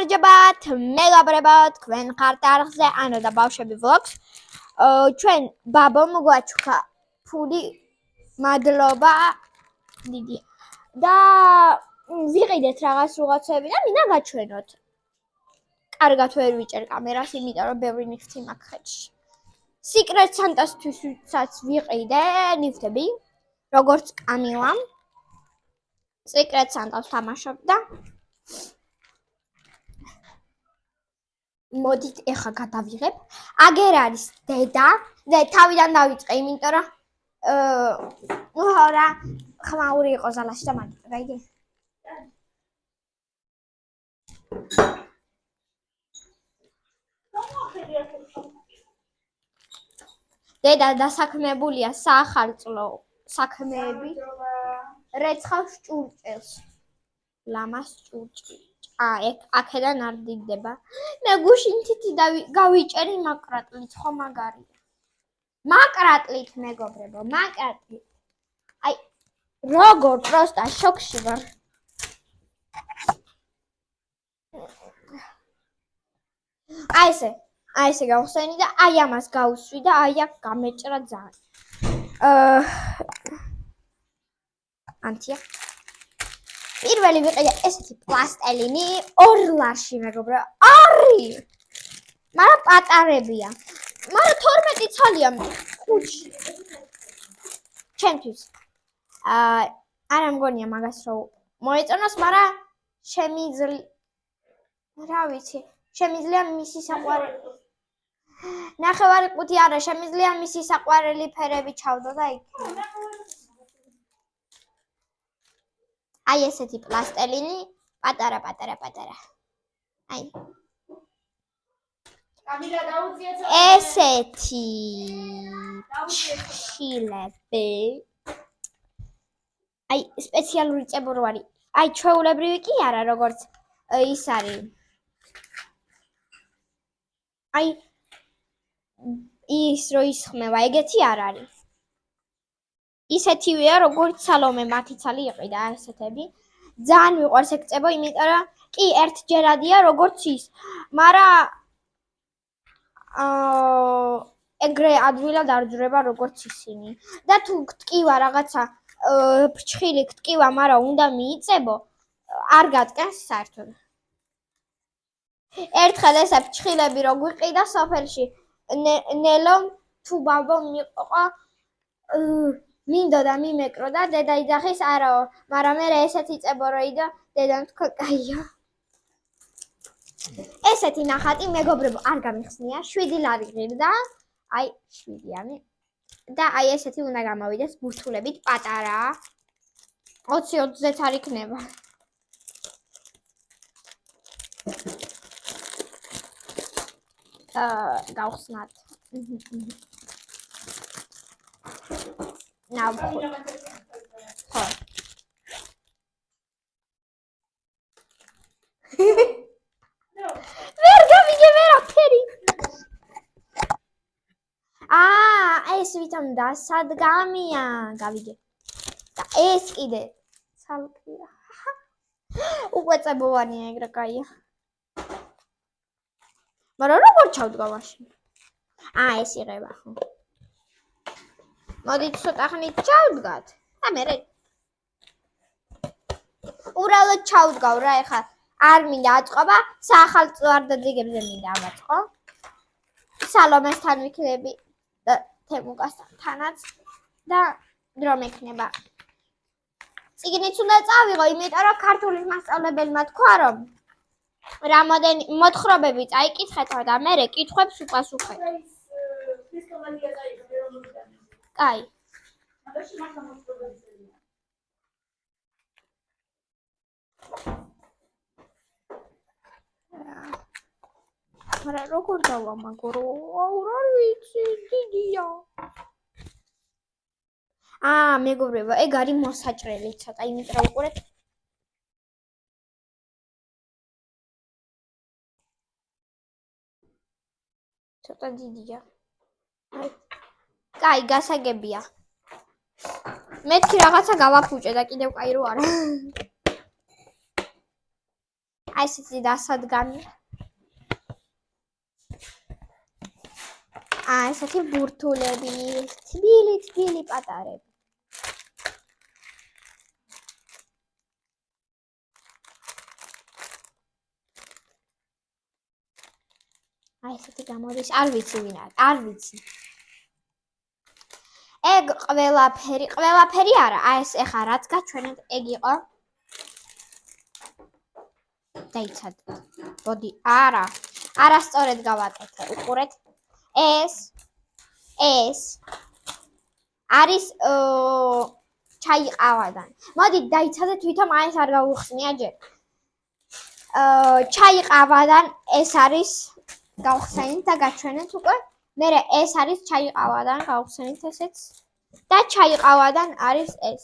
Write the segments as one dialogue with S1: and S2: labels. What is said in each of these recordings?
S1: გამარჯობათ, მეგობრებო, თქვენ ხართ არხზე, ანუ და ბავშვები vlogs. ჩვენ ბაბომ გვაჩუქა ფული, მადლობა დიდი. და ვიყიდეთ რაღაცები და მინდა გაჩვენოთ. კარგად ვერ ვიჭერ კამერას, იმიტომ რომ ბევრი ნიფთი მაქვს ხელში. Secret Santa-თვისაც ვიყიდე ნიფთები, როგორც კამილამ. Secret Santa-ს თამაშობდა. მოდით ეხა გადავიღებ. აგერ არის დედა, და თავიდან დავიწყე, იმიტომ რომ რა ხმაური იყო ზალაში და მაგიტა, გაიგე? დედა დასაქმებულია საახალწლო საქმეები. რეცხავს ჭურჭელს. ლამას ჭურჭელი. აქედან არ დიდდება. მე გუშინ თითი გავიჭერი მაკრატლით, ხო მაგარია. მაკრატლით, მეგობრებო, მაკრატლით. აი, როგორ პროსტა შოქში ვარ. აი ესე გავხსენი და აი ამას გავუსვი და აი აქ გამეჭრა ძალიან. ანთია. პირველი ვიყიდე ესეთი პლასტელინი 2 ლარში, მეგობრებო. 2! მაგრამ პატარებია. მაგრამ 12 ცალია ხუთში. ჩემთვის. არა მგონია მაგას რო მოეწონოს, მაგრამ შემიძლია მისი საყვარელი. ნახევარი ყუთი არა, შემიძლია მისი საყვარელი ფერები ჩავდო და იქნება. აი ესეთი პლასტელინი, პატარა. აი. კამილა დაუძიეთ. ესეთი ჩილები. აი სპეციალური წებურო არის. აი ჩვეულებრივი კი არა, როგორც ის არის. აი ის რო ისხმევა, ეგეთი არ არის. ისეთივეა, როგორც სალომე მათიცალი იყიდა ესეთები. ძალიან მიყვარს ეგ წებო, იმიტომ რომ კი ერთჯერადია, როგორც ის. მაგრამ ეგრე ადვილად არ ძვრება, როგორც ისინი. და თუ გტკივა რაღაცა ფრჩხილი გტკივა, მაგრამ უნდა მიიწებო, არ გატკენს საერთოდ. ერთხელ ესე ფრჩხილები რო გვიყიდა სოფელში, ნელომ თუ ბაბომ მიყვყა მინდოდა მიმეკრო და დედა იძახის არაო, მაგრამ მე ესეთი წებო რო იდა, დედამ თქვა კაია. ესეთი ნახატი, მეგობრებო, არ გამიხსნია, 7 ლარი ღირდა, აი 7-იანი. და აი ესეთი უნდა გამოვიდეს ბურთულებით პატარა. 20-20-ზეც არ იქნება. გავხსნათ. ნავხო. ხო. ვერ გავიგე ვერაფერი. ეს ვითომ დასადგამია, გავიგე. და ეს კიდე ცალკეა. უკვე წებოვანია ეგრე კაია. მაგრამ როგორ ჩავდგა მაშინ? ეს იღება ხო. მოდით ცოტა ხნით ჩავდგათ. და მე უბრალოდ ჩავდგავ რა, ეხლა არ მინდა აწყობა, საახალწლო არდაძიგებზე მინდა ავაწყო. სალომესთან ვიქნები და თემუკასთანაც და დრო მექნება. წიგნიც უნდა წავიღო, იმიტომ რომ ქართულის მასწავლებელმა თქვა, რომ რამოდენი მოთხრობები წაიკითხეთო და მე კითხვებს უპასუხეთ. კაი. მაგრამ როგორ დავამაგრო? არ ვიცი, დიდია. მეგობრებო, ეგ არის მოსაჭრელი ცოტა, იმიტომ რომ უყურეთ. ცოტა დიდია. კაი, გასაგებია. მეთქი რაღაცა გავაფუჭე და კიდევ კაი რო არა. აი ესეთი დასადგამი. ესეთი ბურთულები, თბილი პატარები. აი ესეთი გამოდის, არ ვიცი ვინ არის, არ ვიცი. ეგ ყველაფერი არა, აი ეს ეხა რაც გაჩვენეთ, ეგ იყო. დაიცადეთ. ბოდი, არასწორად გავაკეთე, უყურეთ. ეს არის ჩაიყავადან. მოდით დაიცადეთ, ვითომ აი ეს არ გავუხსნია ჯერ. ჩაიყავადან ეს არის გავხსენით და გაჩვენეთ უკვე. მერე ეს არის ჩაიყავადან, გავხსენით ესეც. და ჩაიყავადან არის ეს.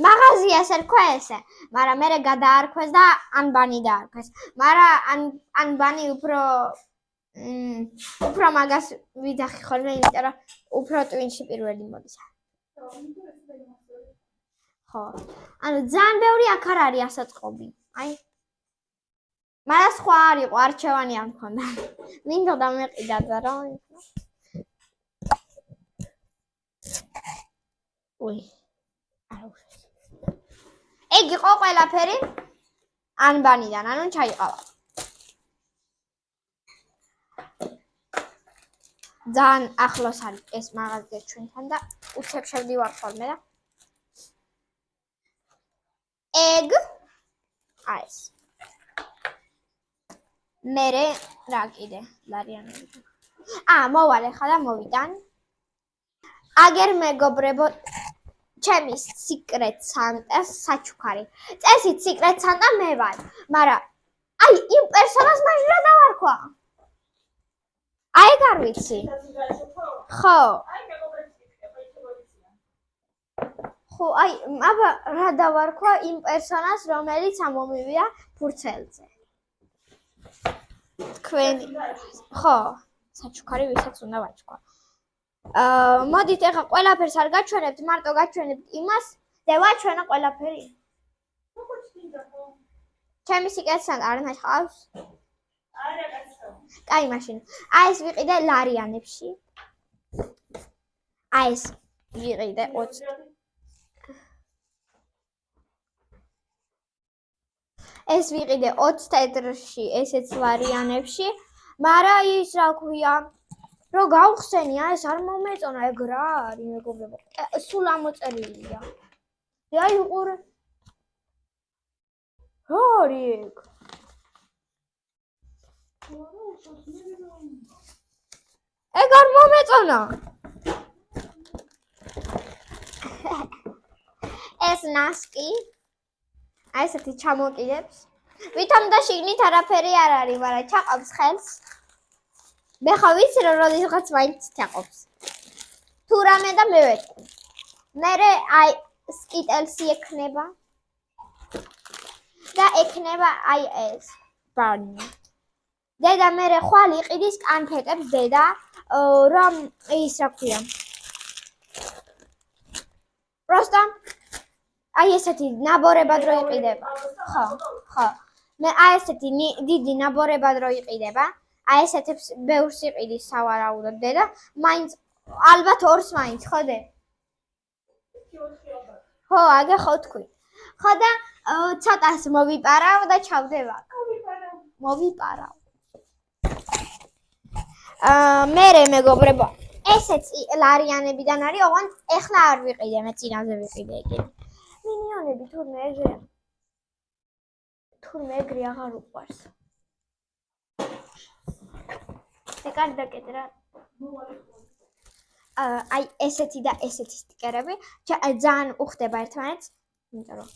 S1: მაღაზიას ერქვა ესე, მაგრამ მერე გადაარქვეს და ანბანი დაარქვეს. მაგრამ ანბანი უფრო მაგას ვიძახი ხოლმე, იმიტომ რომ უფრო ტვინში პირველი მოდის. ხო. ანუ ძალიან ბევრი აქ არ არის ასაწყობი. აი. მაგრამ სხვა არ იყო, არჩევანი არ მქონდა. მინდოდა მეყიდა და რა. უი. ეგ იყო ყველაფერი ანბანიდან, ანუ ჩაიყავა. ძალიან ახლოს არის ეს მაღაზია ჩვენთან და უცებ შევდივარ ხოლმე და ეგ ეს მერე რა კიდე ლარიანები. მოვალე ხა და მოვიდან. აგერ მეგობრებო ჩემი სიკრეტ სანტას საჩუქარი. წესით სიკრეტ სანტა მე ვარ, მაგრამ აი იმ პერსონას მაშინ რა დავარქვა? აი ეგ არ ვიცი. ხო. ხო, აი აბა რა დავარქვა იმ პერსონას, რომელიც ამომივიდა ფურცელზე. თქვენ ხო, საჩუქარი ვისაც უნდა ვაჩქვა. მოდით ეხა ყველაფერს არ გაჩვენებთ, მარტო გაჩვენებთ იმას და ვაჩვენა ყველაფერი. ჩემი სიკრეტ სანტა არ ნახავს? არა, კაცო. კაი, მაშინ. აი ეს ვიყიდე ლარიანებში. აი ეს ვიყიდე 20. ეს ვიყიდე 20 თეთრში, ესეც ლარიანებში, მაგრამ ის რა ქვია, რო გავხსენია, ეს არ მომეწონა, ეგ რა არის, მეგობრებო. სულ ამოწერილია. აი უყურე. რა არის ეგ? ეგ არ მომეწონა. ეს ნასკი. აი ესეთი ჩამოკიდებს. ვითომ და შიგნით არაფერი არ არის, მაგრამ ჩაყავს ხელს. მე ხო ვიცი რომ როდესაც მაინც ჩაყობს. თუ რამე და მე ვეთქვი. მერე აი სკიტელსი ექნება. და ექნება აი ეს ბანი. დედა მერე ხვალ იყიდის კანფეტებს დედა, რომ ის რა ქვია. პროსტა აი ესეთი ნაბორებად რო იყიდება. ხო. მე აი ესეთი დიდი ნაბორებად რო იყიდება. აი ესეთებს ბევრს იყიდის სავარაუდოდ დედა, მაინც ალბათ ორს მაინც, ხოდე? ხო, აგე ხო თქვი. ხო და ცოტას მოვიპარავ და ჩავდება. მოვიპარავ. მერე მეგობრებო, ესეც ლარიანებიდან არის, ოღონდ ეხლა არ ვიყიდე, მე წინაზე ვიყიდე იგი. მინიონები თურმე ეგრე აღარ უყვარს. ეკარ დაკეთე რა. აი ესეთი და ესეთი სტიკერები ძალიან უხდება ერთმანეთს, იმიტომ რომ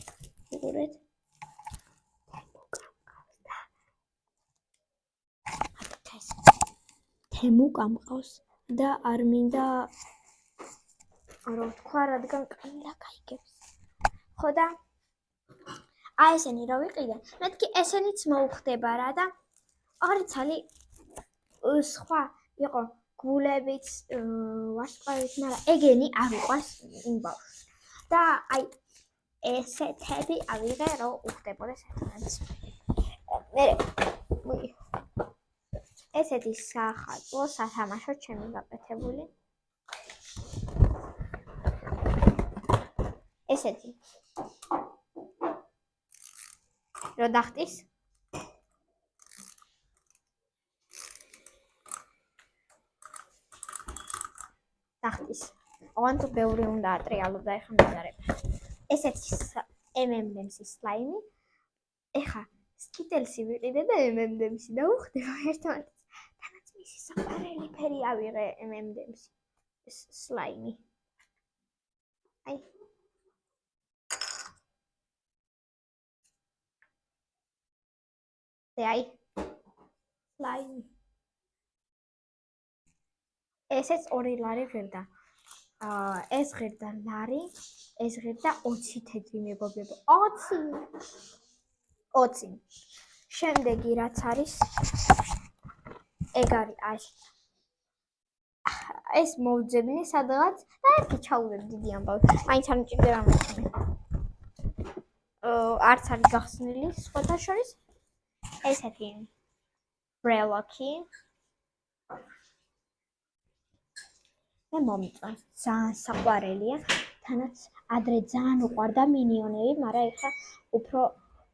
S1: უყურეთ. თემუ გამყავს და არ მინდა რა თქვა, რადგან ყინდა გაიგებს. ხო და აი ესენი რა ვიყიდე, მეთქი ესენიც მოუხდება რა და ორი ცალი სხვა იყო გულებიც ვარსკვლავით, მაგრამ ეგენი არ უყვარს იმ ბავშვს. და აი ესეთები ავიღე, რომ უხდებოდეს ერთმანეთს. მე ესეთი სახალხო სათამაშო ჩემი გაკეთებული. ესეთი. რო დახტის? დახტის. ოღონდ ბევრი უნდა ატრიალობდა ეხა მეზარება. ესეთი MM-ს სლაიმი. ეხა სკიტელსი ვიყიდე და MM-ს დაუხდება ერთმანეთს. თანაც მისი საყვარელი ფერი ავიღე MM-ს სლაიმი. აი. აი. სლაიმი. ესეც 2 ლარი ღირდა. ეს ღირდა ლარი, ეს ღირდა 20 თეთრი მეგობრებო. 20. შემდეგი რაც არის ეგ არის ეს მოვძებნი სადღაც და ერთი ჩავუდებ დიდი ამბავი. მაინც არ მჭირდება მეცნე. არც არის გახსნილი სხვათა შორის. ესეთი ბრელოკი. მე მომწონს, ძალიან საყვარელია. თანაც ადრე ძალიან უყვარდა მინიონები, მაგრამ ეხლა უფრო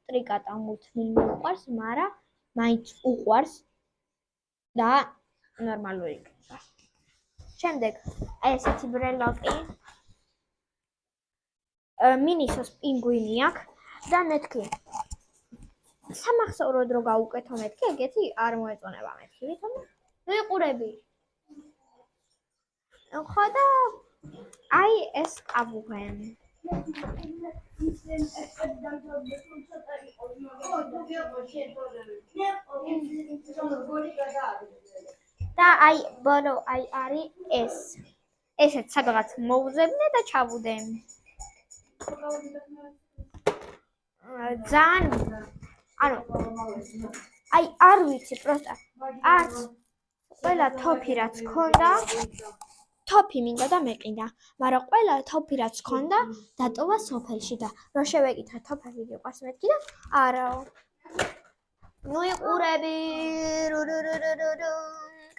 S1: ტრიკატა მუთმი უყვარს, მაგრამ მაინც უყვარს და ნორმალური იქნება. შემდეგ ესეთი ბრელოკი. მინისოს პინგვინი აქვს და მეთქი. სამახსოვროდ რო გაუკეთო მეთქი, ეგეთი არ მოეწონება მეთქი, ვითომ ვიყურები. ხოდა აი ეს აბუღენ. და აი ბოლო აი არის ეს. ესეც სადღაც მოვუძებნე და ჩავუდე. ძალიან ანუ აი არ ვიცი პროსტა არც ყველა თოფი რაც ქონდა თოფი მინდა და მეყიდა, მაგრამ ყველა თოფი რაც ქონდა დატოვა სოფელში და რო შევეკითხე თოფები გიყვარს მეთქი და არაო. ნუ იყურები.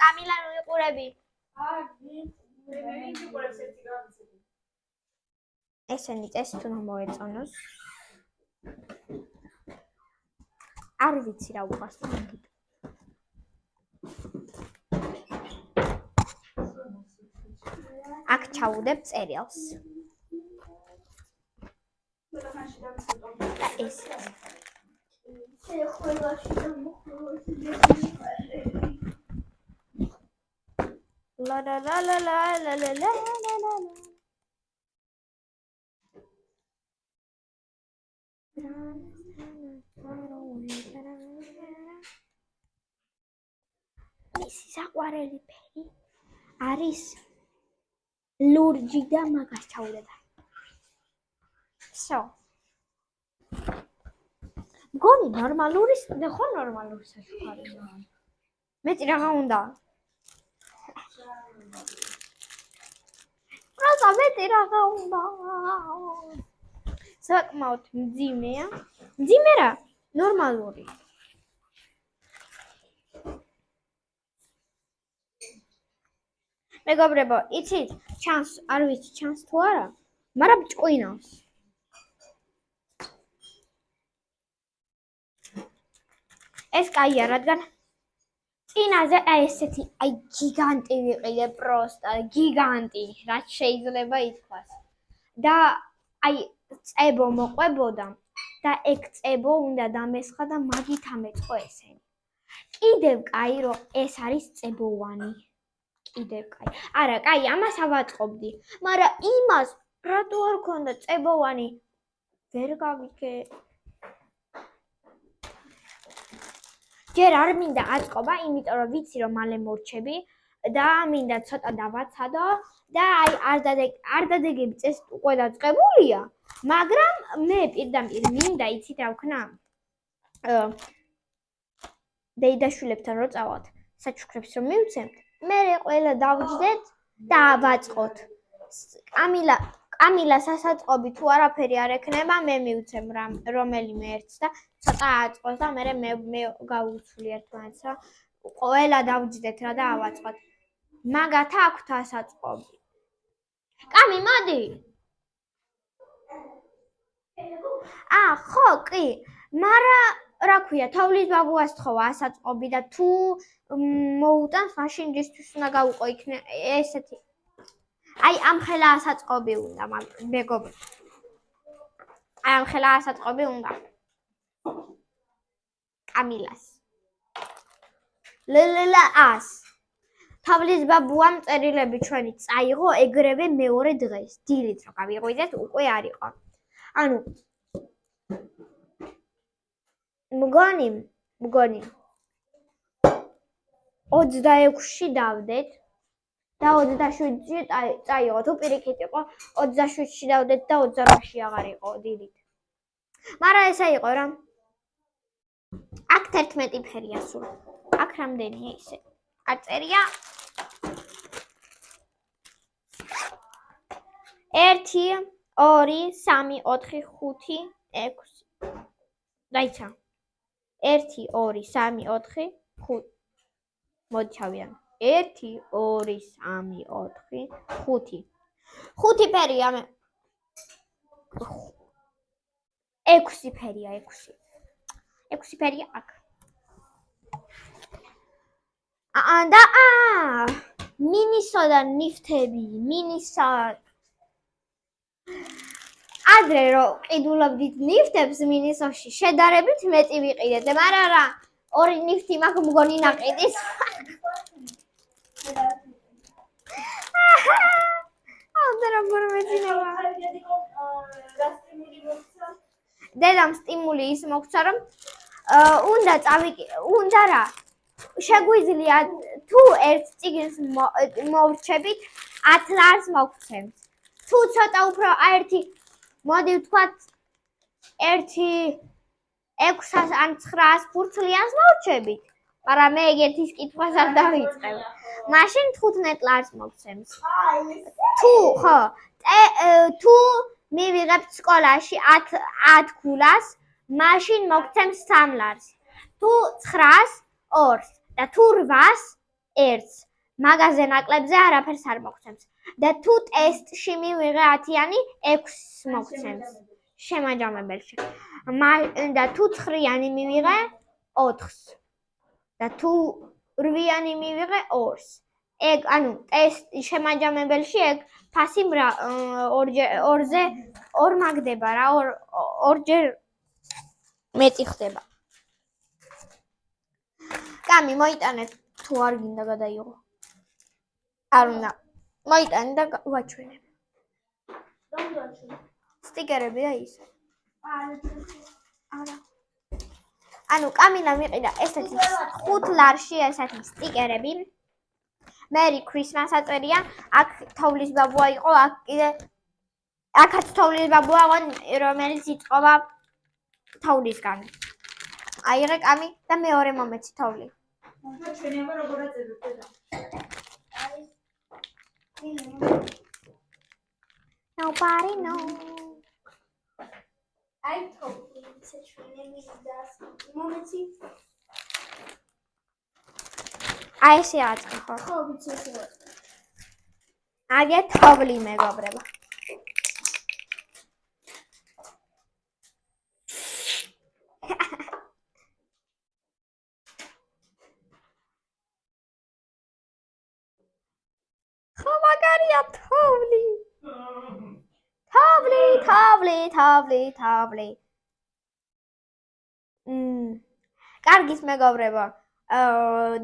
S1: კამილა ნუ იყურები. ესენი წესი თუ მოეწონოს. არ ვიცი რა უყვარს მაგით. აქ ჩავუდებ წერილს. და ეს. ლა ლა ლა ლა ლა ლა ლა ლა ლა. მისი საყვარელი ფერი არის ლურჯი და მაგას ჩავუდებ. So. მგონი ნორმალური და ხო ნორმალური საჩუქარია. მეტი რაღა უნდა? პროზა მეტი რაღა უნდა? საკმაოდ მძიმეა. მძიმე რა? ნორმალური. მეგობრებო, იცით, ჩანს, არ ვიცი, ჩანს თუ არა, მაგრამ ჭკვინავს. ეს კაია, რადგან წინაზე აი ესეთი აი გიგანტი ვიყიდე პროსტა, გიგანტი, რაც შეიძლება ითქვას. და აი წებო მოყვებოდა და ეგ წებო უნდა დამესხა და მაგით ამეწყო ესენი. კიდევ კაი რომ ეს არის წებოვანი. კიდევ კაი. არა, კაი, ამას ავაწყობდი, მაგრამ იმას რატო არ ქონდა წებოვანი? ვერ გავიგე. ჯერ არ მინდა აწყობა, იმიტომ რომ ვიცი რომ მალე მორჩები და მინდა ცოტა დავაცადო და აი არ დადეგები წეს უკვე დაწყებულია, მაგრამ მე პირდაპირ მინდა იცით რა ვქნა? დეიდაშვილებთან რო წავალთ, საჩუქრებს რომ მივცემთ, მე ყველა დავჯდეთ და ავაწყოთ. კამილას სასაწყობი თუ არაფერი არ ექნება, მე მივცემ რომელიმე ერთს და ცოტა აწყოს და მე გავუცვლი ერთმანეთს, რა. ყველა დავჯდეთ რა და ავაწყოთ. მაგათა აქვთ სასაწყობი. კამი, მოდი. ხო, კი. მარა რა ქვია, თოვლის ბაბუას თხოვა ასაწყობი და თუ მოუტანს, მაშინ ისთვის უნდა გავუყო იქნე ესეთი. აი, ამ ხელა ასაწყობი უნდა, მეგობრო. აი, ამ ხელა ასაწყობი უნდა. კამილას. ლელას. თოვლის ბაბუამ წერილები ჩვენი წაიღო ეგრევე მეორე დღეს. დილით რო გავიღვიძეთ, უკვე არ იყო. ანუ მგონი 26-ში დავდეთ და 27-ში წაიღო. თუ პირიქით იყო 27-ში დავდეთ და 28-ში აღარ იყო დილით. მაგრამ ესე იყო რა. აქ 11 ფერია სულ. აქ რამდენია ისე? არ წერია. 1 2 3 4 5 6 დაიცა 1 2 3 4 5 მოდი ჩავიან 1 2 3 4 5 5 ფერია მე 6 ფერია 6 ფერია აქ და მინისო და ნიფთები მინისა ადრე რო ყიდულობდით ნიფტებს მინისოში შედარებით მეტი ვიყიდეთ, მაგრამ რა ორი ნიფტი მაქვს მგონი ნაყიდის. ამდენ მორმეძინება. დედამ სტიმული ის მოგცა რომ უნდა რა შეგვიძლია თუ ერთ წიგნს მოვრჩებით 10 ლარს მოგცემთ. თუ ცოტა უფრო ერთი მოდი ვთქვათ 600 ან 900 ფურცლიანს მოვრჩებით, მაგრამ მე ეგეთის კითხვას არ დავიწყებ. მაშინ 15 ლარს მოგცემს. თუ მივიღებთ სკოლაში 10 ქულას, მაშინ მოგცემს 3 ლარს. თუ 900 2-ს და თუ 800 1-ს. მაგაზე ნაკლებზე არაფერს არ მოგცემს. და თუ ტესტში მივიღე 10-იანი 6-ს მოგცემს. შემაჯამებელში. და თუ 9-იანი მივიღე 4-ს. და თუ 8-იანი მივიღე 2-ს. ეგ ანუ ტესტი შემაჯამებელში ეგ ფასი 2-ზე 2 მაგდება რა 2-ჯერ მეტი ხდება. კამი მოიტანეთ თუ არ გინდა გადაიღო. არ უნდა მოიტანე და ვაჩვენებ. სტიკერები და ის. არა. ანუ კამინა მიყიდა ესეთი 5 ლარში ესეთი სტიკერები. Merry Christmas აწერია. აქ თოვლის ბაბუა იყო, აქ კიდე აქაც თოვლის ბაბუა, რომელიც იწყობა თოვლისგან. აიღე კამი და მეორე მომეცი თოვლი. ჩვენი აბა როგორ აწერეთ და Nobody knows. I told you to train me das moment. I see it. ხო ვიცი ხო. აგე თოვლი მეგობრებო. ხო მაგარია თოვლი. თოვლი. კარგის მეგობრებო.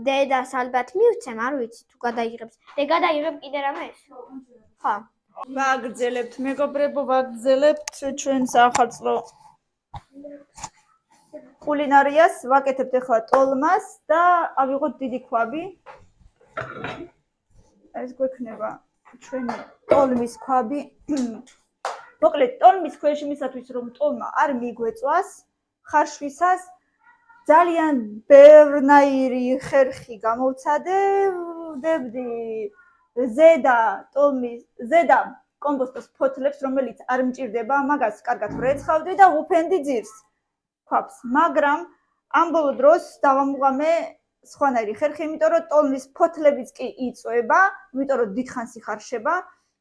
S1: დედას ალბათ მივცემ, არ ვიცი თუ გადაიღებს. გადაიღებ კიდე რამე ეს? ხო.
S2: ვაგრძელებთ მეგობრებო, ვაგრძელებთ ჩვენ საახალწლო კულინარიას, ვაკეთებთ ახლა ტოლმას და ავიღოთ დიდი ქვაბი. ეს გვექნება ჩვენი ტოლმის ქვაბი. მოკლედ, ტოლმის ქვეშ იმისათვის რომ ტოლმა არ მიგვეწვას, ხარშვისას ძალიან ბევრნაირი ხერხი გამოვცადებდი ზედა კომბოსტოს ფოთლებს, რომელიც არ მჭირდება, მაგას კარგად ვრეცხავდი და ვუფენდი ძირს. ქვაფს, მაგრამ ამ ბოლო დროს დავამუღამე სხვანაირი ხერხი, იმიტომ რომ ტოლმის ფოთლებიც კი იწვება, იმიტომ რომ დიდხანს იხარშება,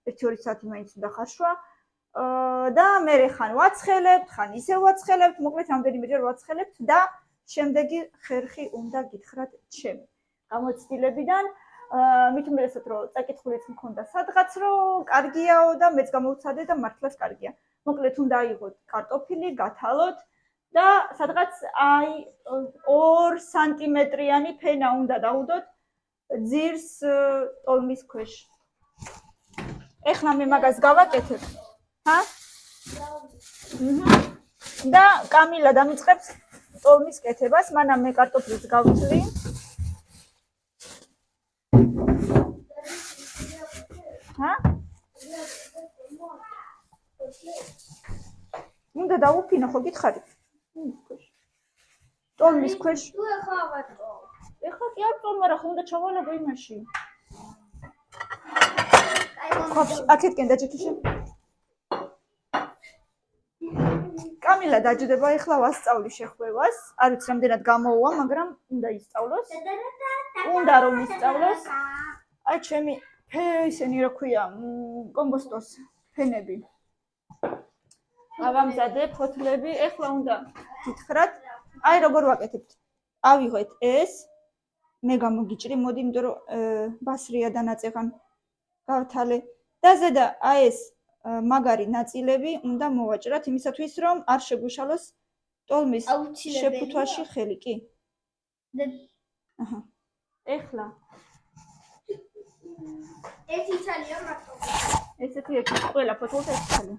S2: 1-2 საათი მაინც უნდა ხარშვა. და მე ხან ვაცხელებთ, ხან ისევ ვაცხელებთ, მოკლედ რამდენიმეჯერ ვაცხელებთ და შემდეგი ხერხი უნდა გითხრათ ჩემი გამოცდილებიდან. მით უმეტესად რომ წაკითხულიც მქონდა სადღაც რომ კარგიაო და მეც გამოვცადე და მართლაც კარგია. მოკლედ უნდა აიღოთ კარტოფილი, გათალოთ და სადღაც აი 2 სანტიმეტრიანი ფენა უნდა დაუდოთ ძირს ტოლმის ქვეშ. ეხლა მე მაგას გავაკეთებ. და კამილა დამიწყებს ტოლმის კეთებას, მანამ მე კარტოფილს გავთვლი. უნდა დაუფინო ხო გითხარი? ტოლმის ქვეშ. ეხლა კი არ ტოლ, მაგრამ ხო უნდა ჩავალებო იმაში. აქეთკენ დაჭიქიშე. კამილა დაჯდება, ეხლა ვასწავლი შეხვევას. არ ვიცი რამდენად გამოუვა, მაგრამ უნდა ისწავლოს. უნდა რომ ისწავლოს. აი ჩემი ისენი რა ქვია, კომბოსტოს ფენები. ავამზადე ფოთლები, ეხლა უნდა გითხრათ, აი როგორ ვაკეთებთ. ავიღეთ ეს, მე გამოგიჭრი, მოდი, იმიტომ რომ ბასრია და ნაწეღან გავთალე. და ზედა აი ეს მაგარი ნაწილები უნდა მოვაჭრათ იმისათვის, რომ არ შეგვიშალოს ტოლმის შეფუთვაში ხელი, კი? აჰა. ეხლა
S1: ერთი ცალია მარტო.
S2: ესეთი ერთი ყველა ფოთოლს ერთი ცალი.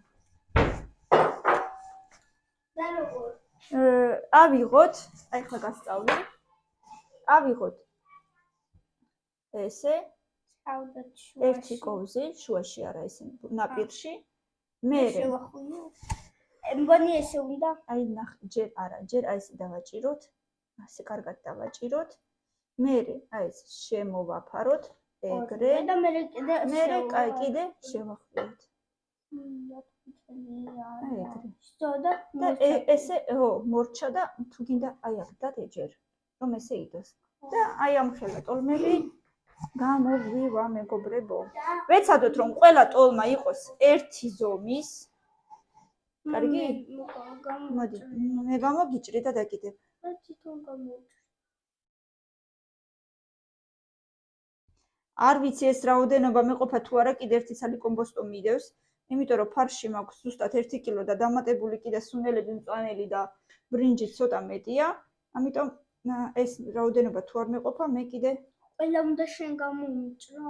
S1: და როგორ?
S2: ავიღოთ, აი ხა გასწავლი. ავიღოთ ესე
S1: ჩავდოთ შუაში.
S2: ერთი კოვზი, შუაში არა ესე ნაპირში. მე
S1: მგონი ესე უნდა.
S2: აი ნახ, ჯერ არა, ჯერ აი ესე დავაჭიროთ. ასე კარგად დავაჭიროთ. მე აი ეს შემოვაფაროთ ეგრე
S1: და მე
S2: კიდე შევახვიოთ. აი ეგრე. და ესე მორჩა და თუ გინდა აი აქ დადეჯერ, რომ ესე იდოს. და აი ამ ხელა ტოლმები გამოგვივა მეგობრებო. ვეცადოთ რომ ყველა ტოლმა იყოს ერთი ზომის. კარგი? მოდი, მე გამოგიჭრი და დაკიდებ.
S1: თვითონ გამოვიჭრი.
S2: არ ვიცი ეს რაოდენობა მეყოფა თუ არა, კიდე ერთი ცალი კომბოსტო მიდევს, იმიტომ რომ ფარში მაქვს ზუსტად 1 კილო და დამატებული კიდე სუნელები, მწვანელი და ბრინჯი ცოტა მეტია, ამიტომ ეს რაოდენობა თუ არ მეყოფა, მე კიდე
S1: ყველა უნდა შენ გამომიჭრო.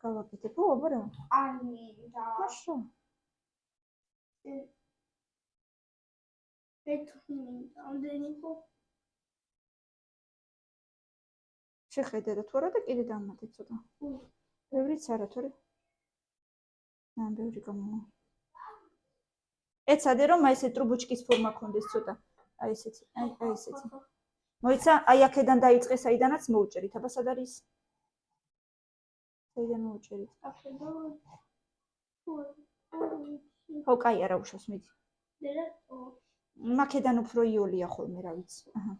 S2: გავაკეთებ, აბა რა.
S1: არ მინდა.
S2: მაშა.
S1: მინდა, ამდენი ხო?
S2: შეხედე და თუ არა და კიდე დამატე ცოტა. ბევრიც არა თორე. ბევრი გამოვა. ეცადე რომ აი ესე ტრუბუჩკის ფორმა ქონდეს ცოტა. აი ესეთი, აი ესეთი. მოიცა, აი აქედან დაიწყე, საიდანაც მოუჭერით. აბა სად არის? საიდან მოუჭერით?
S1: აქედან.
S2: ხო, კაი, არა უშავს, მიდი.
S1: დერატო.
S2: მაქედან უფრო იოლია ხოლმე, რა ვიცი. აჰა.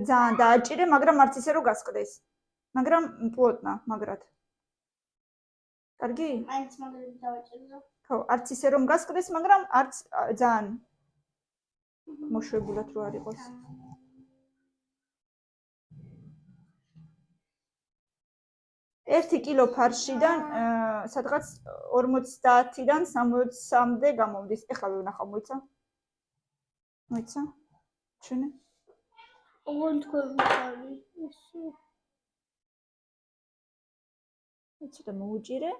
S2: ძალიან დააჭირე, მაგრამ არც ისე რომ გასკდეს. მაგრამ პლოტნა, მაგრად. კარგი?
S1: მაინც მაგრად დავაჭირო.
S2: ხო, არც ისე რომ გასკდეს, მაგრამ არც ძალიან მოშვებულად რო არ იყოს. ერთი კილო ფარშიდან სადღაც 50-დან 60-მდე გამომდის. ეხლა ვნახავ, მოიცა? მოიცა? ჩვენი?
S1: ოღონდ თქვენ ისე.
S2: ცოტა მოუჭირე.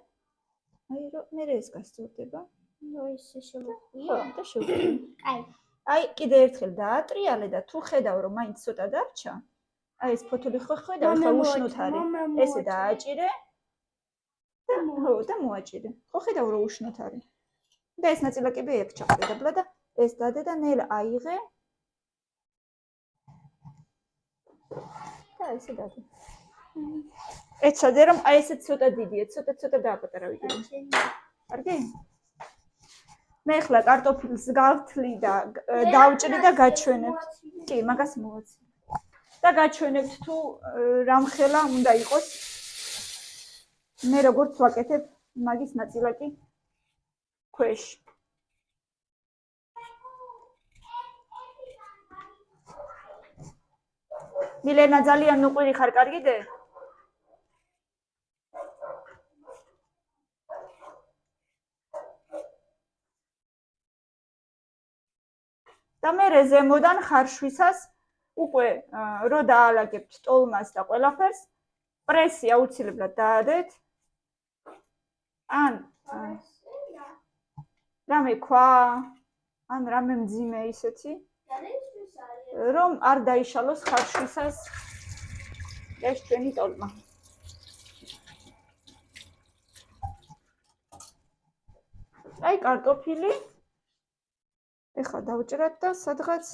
S2: აი რომ მე ეს გასწორდება.
S1: ნუ ისე შევხვიო.
S2: ხო, და შევხვიო.
S1: კაი.
S2: აი კიდე ერთხელ დაატრიალე და თუ ხედავ რომ მაინც ცოტა დარჩა, აი ეს ფოთოლი ხო ხედავ, ეხლა უშნოთ არის. ესე დააჭირე. და მოაჭირე. ხო ხედავ რომ უშნოთ არის. და ეს ნაწილაკები ეგ ჩაყრე დაბლა და ეს დადე და ნელა აიღე. და ესე დადე. ეცადე რომ აი ესე ცოტა დიდია, ცოტა დააპატარავი კიდე. კარგი? მე ახლა კარტოფილს გავთლი და დავჭრი და გაჩვენებთ. კი, მაგას მოვაცი. და გაჩვენებთ თუ რამხელა უნდა იყოს. მე როგორც ვაკეთებ მაგის ნაწილაკი ქვეშ. მილენა ძალიან ნუყვირი ხარ, კარგიდე? და მე ზემოდან ხარშვისას უკვე რო დაალაგებთ ტოლმას და ყველაფერს, პრესი აუცილებლად დაადეთ. ან რამე ქვა, ან რამე მძიმე ისეთი, რომ არ დაიშალოს ხარშვისას ეს ჩვენი ტოლმა. აი კარტოფილი ეხლა დავჭრათ და სადღაც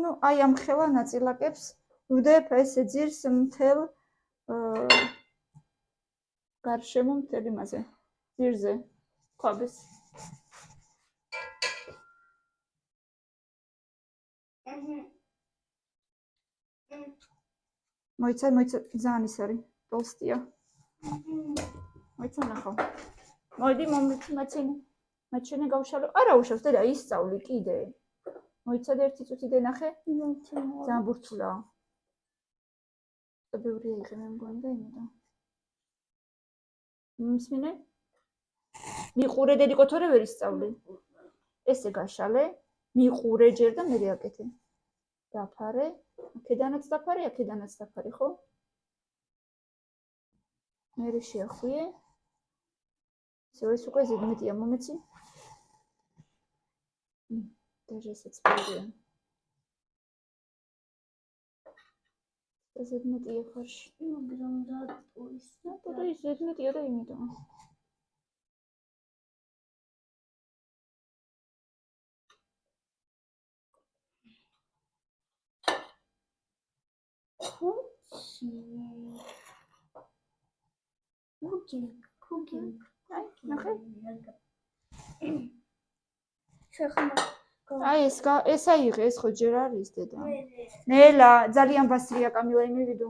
S2: ну აი ამ ხელა ნაწილაკებს ვდებ ესე ძირს მთელ გარშემო მთელ იმაზე ძირზე ქვაბის მოიცა ძალიან ის არის ტოლსტია მოიცა ნახო მოდი მაჩვენე გავშალო არა უშავს და ისწავლი კიდე მოიცადე ერთი წუთი ნახე ძალიან ბურთულა და ბევრი აიღე მე მგონი და იმედა მსმინე მიყურე დედიკოთორე ვერ ისწავლი ესე გაშალე მიყურე ჯერ და მე აკეთე დაფარე აქედანაც დაფარე ხო მე შეახვიე ეს უკვე ზედმეტია მომეცი даже если спорю. Это не тие фарш. Ну, гранда ойса. Это и не тие да имито. Cooking. Ай, нахай. Шეხმა აი ეს აიღე ეს ხო ჯერ არის დედა ნელა ძალიან ბასრია კამილე მივიდო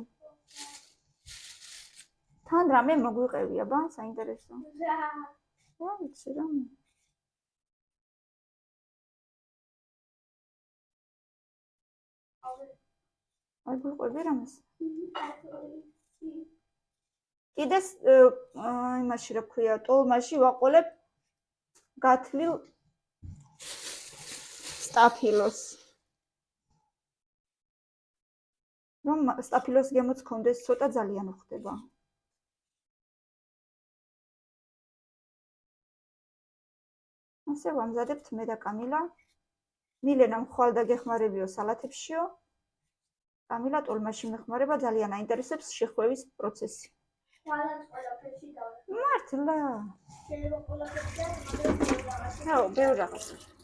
S2: თან რამე მოგვიყევი აბა საინტერესო რა ვიცი რამე აი გვიყვები რამეს კიდე იმაში რა ქვია ტოლმაში ვაყოლებ გათლილ სტაფილოს რომ სტაფილოს გემოც კონდეს ცოტა ძალიან უხდება ასე ვამზადებთ მე და კამილა მილენა მხვალ და გეხმარებიო სალათებშიო კამილა ტოლმაში მეხმარება ძალიან აინტერესებს შეხვევის პროცესი ხვალაც ყველაფერში დავხმარე მართლა შეიძლება ყველაფერში ხო ბევრ რაღაცა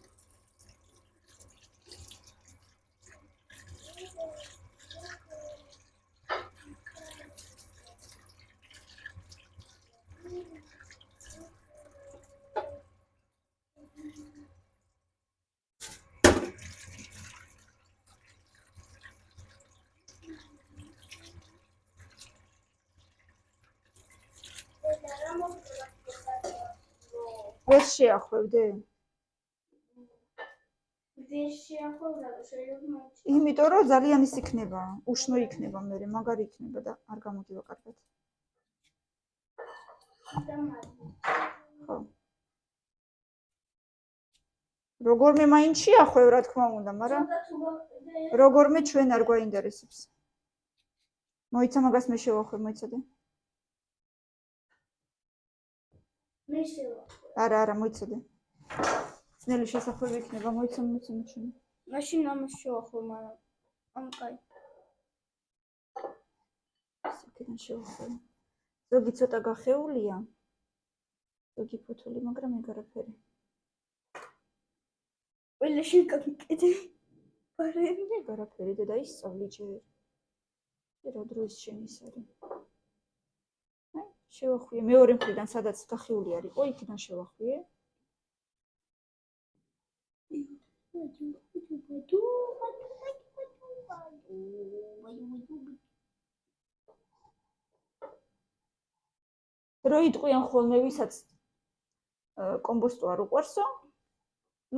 S2: ვერ შეახვევდე? ვერ შეახვევდა, შეიძლება იმიტომ რომ ძალიან ის იქნება, უშნო იქნება მე, მაგარი იქნება და არ გამოდივა კარგად. ხო. როგორმე მაინც შეახვევ, რა თქმა უნდა, მაგრამ როგორმე ჩვენ არ გვაინტერესებს. მოიცა მაგას მე შევახვევ, მოიცადე? მე შევახვევ. არა, მოიცადე. ძნელი შესახვევი იქნება, მოიცა ჩვენ. მაშინ ამას შევახვევ, მაგრამ ამ კაი. საკიდან შევახვევ. ზოგი ცოტა გახეულია. ზოგი ფოთოლი, მაგრამ ეგ არაფერი. ყველაში გამიკეთე. პარემ არაფერი და ისწავლი ჯერ. რა დროის შენი ის არის? აი, შევახვიე მეორე მხრიდან, სადაც დახეული არის. ყო, იქიდან შევახვიე. რო იტყვიან ხოლმე ვისაც კომბოსტო არ უყვარსო,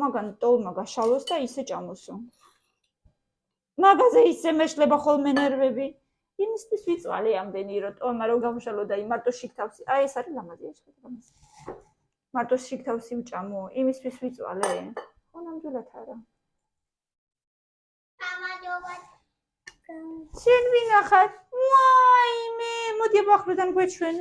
S2: მაგან ტოლმა გაშალოს და ისე ჭამოსო. მაგაზე ისე მეშლება ხოლმე ნერვები. იმისთვის ვიწვალე ამდენი, რომ ტოლმა რო გავშალო და მარტო შიგთავსი. აი ეს არის ლამაზია შეხედამის. მარტო შიგთავსი ვჭამო, იმისთვის ვიწვალე. ხო ნამდვილად არა. შენ ვინახარ? ვაიმე, მოდი აბახლოდან გვეჩვენ.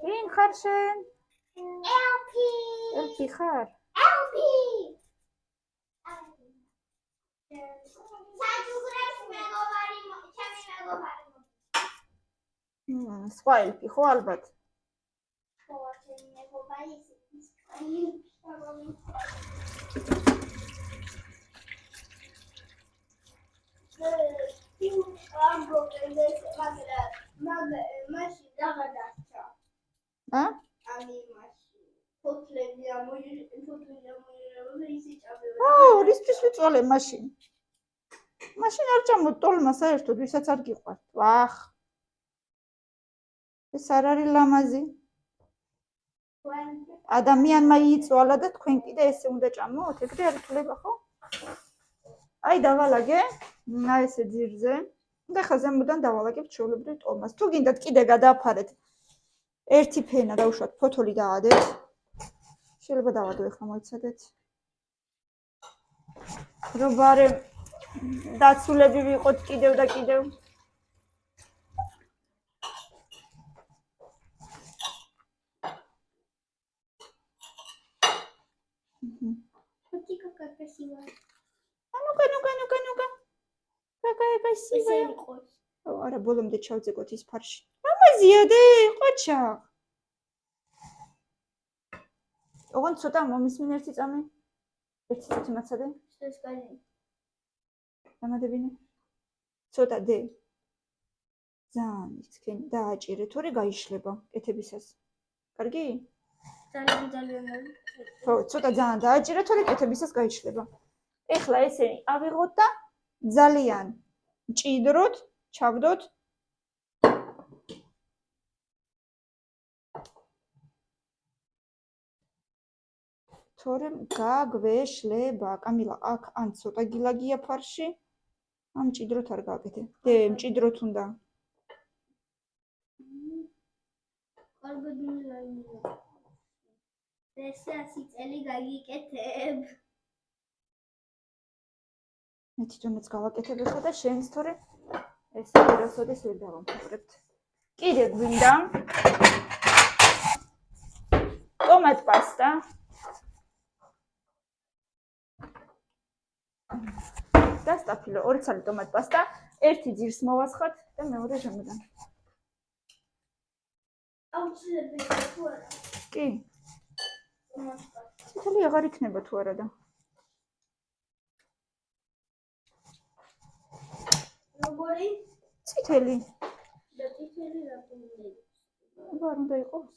S2: ვინ ხარ შენ? ელფი ხარ? სხვა ელფი ხო ალბათ? რისთვის ვიწვალე მაშინ? მაშინ არ ჭამოთ ტოლმა საერთოდ, ვისაც არ გიყვართ. ვახ. ეს არ არის ლამაზი. ადამიანმა იწვალა და თქვენ კიდე ესე უნდა ჭამოთ? ეგრე არ ითვლება ხო? აი დავალაგე, ესე ძირზე. და ხა ზემოდან დავალაგებ ჩვეულებრივ ტოლმას. თუ გინდათ კიდე გადააფარეთ ერთი ფენა დავუშვათ, ფოთოლი დაადეთ. შეიძლება დავადო ეხლა მოიცადეთ. რომ ბარემ დაცულები ვიყოთ კიდევ და კიდევ. Какая красивая. არა, ბოლომდე ჩავძეგოთ ის ფარში. ლამაზია და ყოჩა. ოღონდ ცოტა მომისმენ ერთი წამი. ერთი წუთი მაცადე. დამადებინე. ცოტა დე. ძალიან ისქენ დააჭირე, თორე გაიშლება კეთებისას. კარგი?
S1: ძალიან.
S2: ხო, ცოტა ძალიან დააჭირე, თორე კეთებისას გაიშლება. ეხლა ესე ავიღოთ და ძალიან მჭიდროდ ჩავდოთ. თორემ გაგვეშლება. კამილა, აქ ან ცოტა გილაგია ფარში, ან მჭიდროდ არ გააკეთე. დე, მჭიდროდ უნდა.
S1: ესე 100 წელი გაგიკეთებ.
S2: მე თვითონაც გავაკეთებ ახლა და შენს თორე ესე ვერასოდეს ვერ დავამხობთ. კიდე გვინდა ტომატ პასტა. და სტაფილო, 2 ცალი ტომატ პასტა, ერთი ძირს მოვასხათ და მეორე ზემოდან.
S1: აუცილებელია თუ არა?
S2: კი. წითელი აღარ იქნება თუ არა და.
S1: როგორი?
S2: წითელი.
S1: და წითელი რა უნდა?
S2: არ უნდა იყოს.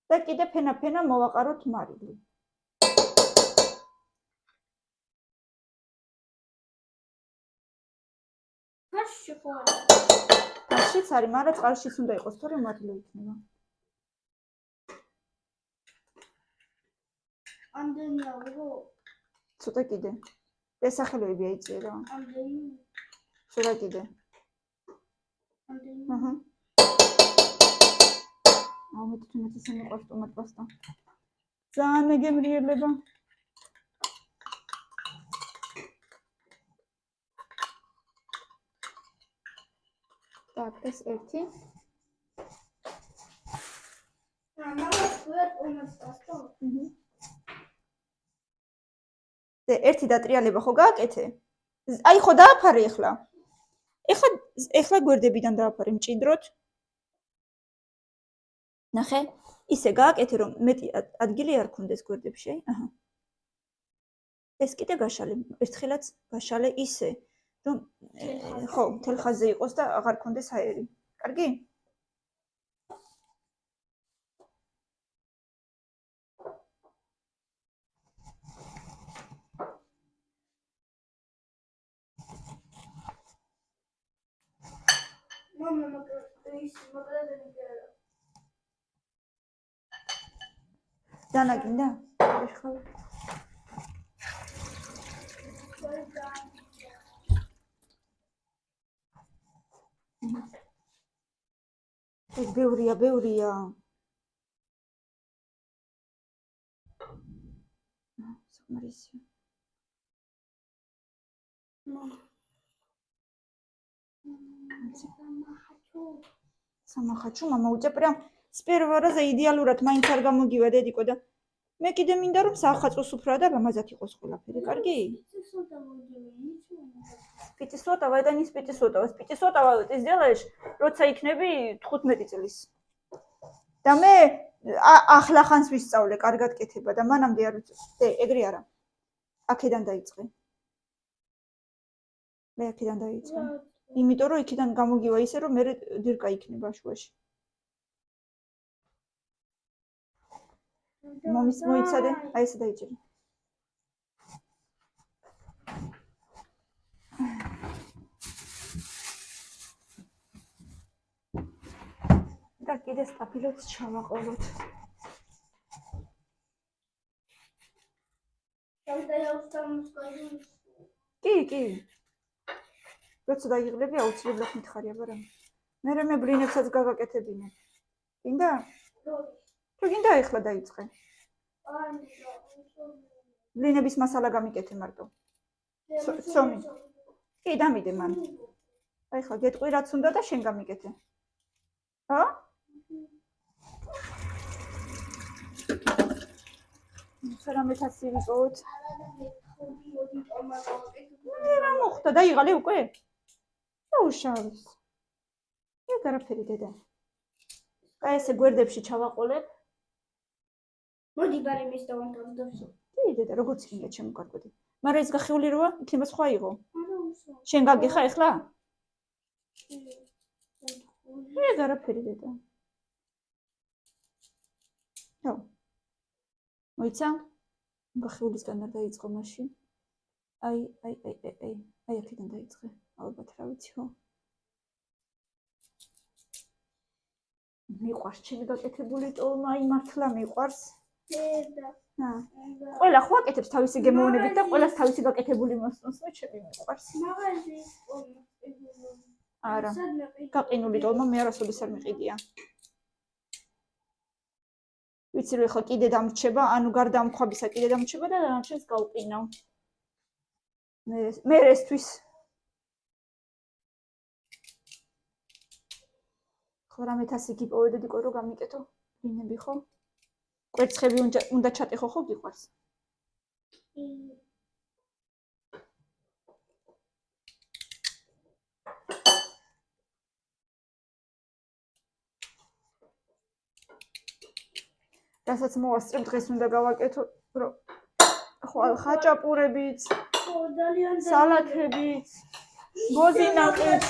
S2: და კიდე ფენა მოვაყაროთ მარილი.
S1: ფარში ხო არა?
S2: ფარშიც არის, მაგრამ წყალშიც უნდა იყოს, თორემ მარილი იქნება.
S1: ამდენი ავიღო?
S2: ცოტა კიდე. დასახელებები აიწერა.
S1: ამდენი?
S2: ცოტა კიდე.
S1: ამდენი?
S2: აჰა. მე თვითონაც ისე მიყვარს ტომატ პასტა. ძალიან მეგემრიელება. Так, ეს ერთი.
S1: მაგას ვერ ტომატ პასტა?
S2: ერთი დატრიალება ხო გააკეთე? აი ხო დააფარე ახლა. ეხლა გვერდებიდან დააფარე მჭიდროდ. ნახე, ისე გააკეთე რომ მეტი ადგილი არ ქონდეს გვერდებში, აი, აჰა. ეს კიდე გაშალე, ერთხელაც გაშალე ისე, რომ ხო, მთელ ხაზზე იყოს და აღარ ქონდეს აერი. კარგი? დანა გინდა? ეხლა ეს ბევრია. საკმარისია. სამახაჩო мама у тебя прям с первого раза идеალურად მაინც არ გამოგივა დედიკო და მე კიდე მინდა რომ სახაწყო სუფრა და ლამაზად იყოს ყველაფერი, კარგი? Спитисотова, это не спитисотова. Спитисотова ты сделаешь, როცა იქნები 15 წლის. და მე ახლა ხანს ვისწავლე, კარგად კეთება და მანამდე არ ვიცი. ეგრე არა. აქედან დაიწყე. მე აქედან დაიწყე. იმიტომ რომ იქიდან გამოგივა ისე რომ მე დირკა იქნება შუაში. მომის მოიცადე, აი ესე დაიჭირე. და კიდე სტაფილოც ჩავაყოლოთ. კი. როცა დაიღლები აუცილებლად მითხარია, მაგრამ მე ბლინებსაც გაგაკეთებინე. გინდა? თუ გინდა ეხლა დაიწყე. ბლინების მასალა გამიკეთე მარტო. ცომი. კი, დამიდე მან. აი ხა გეტყვი რაც უნდა და შენ გამიკეთე. ხო? სერამეთას ვიყოთ. რა მოხდა? დაიღალე უკვე? უშავის. ეგ არაფერი დედა. აი ესე გვერდებში ჩავაყოლებ.
S1: მოდი ბარემის დავანთავრდავსო.
S2: კი დედა, როგორც იქნება ჩემო კარგოდი. მაგრამ ეს გახეული როა, იქნება სხვა იყო. შენ გაგიხა ეხლა? ეგ არაფერი დედა. ხო. მოიცა? გახეულისგან არ დაიწყო მაშინ. აი, აქედან დაიწყე. ალბათ რა ვიცი ხო? მიყვარს ჩემი გაკეთებული ტოლმა, აი მართლა მიყვარს.
S1: დედა.
S2: ყველა ხო აკეთებს თავისი გემოვნებით და ყველას თავისი გაკეთებული მოსწონს, მე ჩემი მიყვარს.
S1: მაღაზიის ტოლმა.
S2: არა. გაყინული ტოლმა მე არასოდეს არ მიყიდია. ვიცი რომ ხო კიდე დამრჩება, ანუ გარდა ამ ქვაბისა კიდე დამრჩება და დანარჩენს გავყინავ. მე ესთვის ხვრამეთას იგი პოვედიდიკო რომ გამიკეთო ბლინები ხო? კვერცხები უნდა ჩატეხო ხო გიყვარს? რასაც მოვასწრებ დღეს უნდა გავაკეთო რომ ხვალ ხაჭაპურებიც, სალათებიც, გოზინაკიც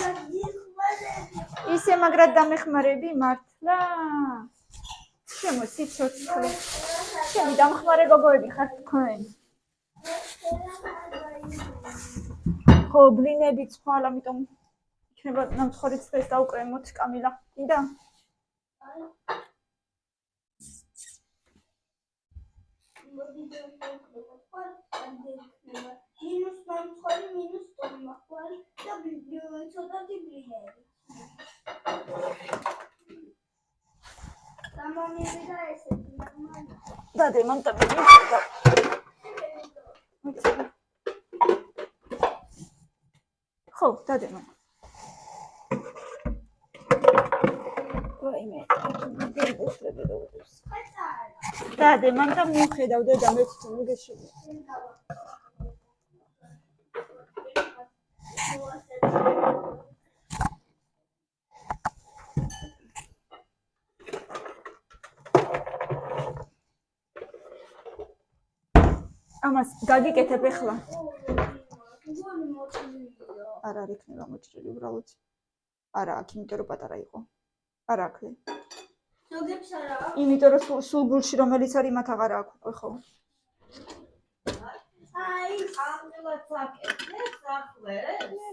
S2: ისე მაგრად დამეხმარები მართლა. შემო სიცოცხლე. ჩემი დამხმარე გოგოები ხართ თქვენ. ხო, ბლინებიც ხვალ, ამიტომ იქნება ნამცხვარიც დღეს დავკრემოთ კამილა. კიდე?
S1: მინუს ნამცხვარი, მინუს ტოლმახვარი და ცოტათი ბლინები. დამამები და ესეთი ნორმალი.
S2: დადე მან და ხო, დადე მან. ვაიმე, გეუბნები რა უძებს. დადე მან და მიუხედავ და დამეც მოგეშები. ამას გაგიკეთებ ახლა. არ არის იქნება მოჭრილი უბრალოდ. არა აქ, იმიტომ რომ პატარა იყო. არა აქ.
S1: ზოგებს არა.
S2: იმიტომ რომ სულ გულში რომელიც არის მათ აღარ აქვს უკვე ხო?
S3: აი, ამდენად საკეთებს ახლა.